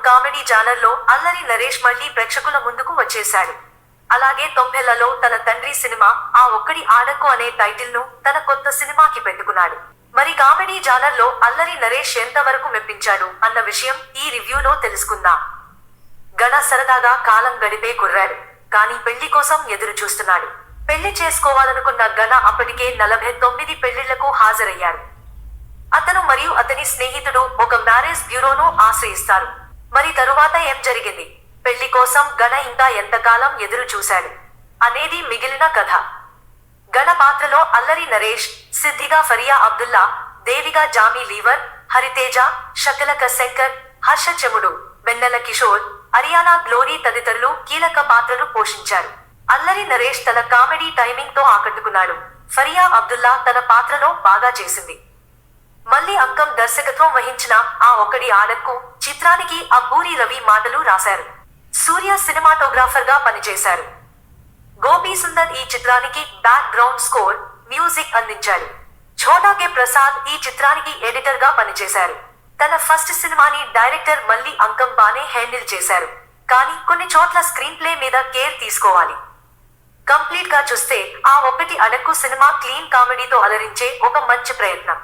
Comedy జానర్లో Allari Naresh మళ్లీ ప్రేక్షకుల ముందుకు వచ్చేశాడు. అలాగే 90లలో తన తండ్రి సినిమా ఆ ఒక్కడి ఆడక్కు అనే టైటిల్ ను తన కొత్త సినిమాకి పెట్టుకున్నాడు. మరి కామెడీ జానర్లో అల్లరి నరేష్ ఎంతవరకు మెప్పించాడు అన్న విషయం ఈ రివ్యూలో తెలుసుకుందాం. గణ సరదాగా కాలం గడిపే కుర్రాడు. కానీ పెళ్లి కోసం ఎదురు చూస్తున్నాడు. పెళ్లి చేసుకోవాలనుకున్న గణ అప్పటికే 49 పెళ్లిళ్లకు హాజరయ్యాడు. అతను మరియు అతని స్నేహితుడు ఒక మ్యారేజ్ బ్యూరోను ఆశ్రయిస్తారు. మరి తరువాత ఏం జరిగింది? పెళ్లి కోసం గణ ఇంకా ఎంతకాలం ఎదురు చూశాడు అనేది మిగిలిన కథ. గణ పాత్రలో అల్లరి నరేష్, సిద్ధిగా ఫరియా అబ్దుల్లా, దేవిగా జామీ లీవర్, హరితేజ, శకలక శంకర్, హర్ష చెముడు, వెన్నెల కిషోర్, అరియానా గ్లోరీ తదితరులు కీలక పాత్రలు పోషించారు. అల్లరి నరేష్ తన కామెడీ టైమింగ్ తో ఆకట్టుకున్నాడు. ఫరియా అబ్దుల్లా తన పాత్రలో బాగా చేసింది. మల్లి అంకం దర్శకత్వం వహించిన ఆ ఒక్కడి ఆడక్కు చిత్రానికి అబ్బూరి రవి మాటలు రాశారు. సూర్య సినిమాటోగ్రాఫర్ గా పనిచేశారు. గోపీ సుందర్ ఈ చిత్రానికి బ్యాక్ గ్రౌండ్ స్కోర్, మ్యూజిక్ అందించాడు. ఛోటా కే ప్రసాద్ ఈ చిత్రానికి ఎడిటర్ గా పనిచేశారు. తన ఫస్ట్ సినిమాని డైరెక్టర్ మల్లి అంకం బానే హ్యాండిల్ చేశారు. కానీ కొన్ని చోట్ల స్క్రీన్ ప్లే మీద కేర్ తీసుకోవాలి. కంప్లీట్ గా చూస్తే ఆ ఒక్కటి అడక్కు సినిమా క్లీన్ కామెడీతో అలరించే ఒక మంచి ప్రయత్నం.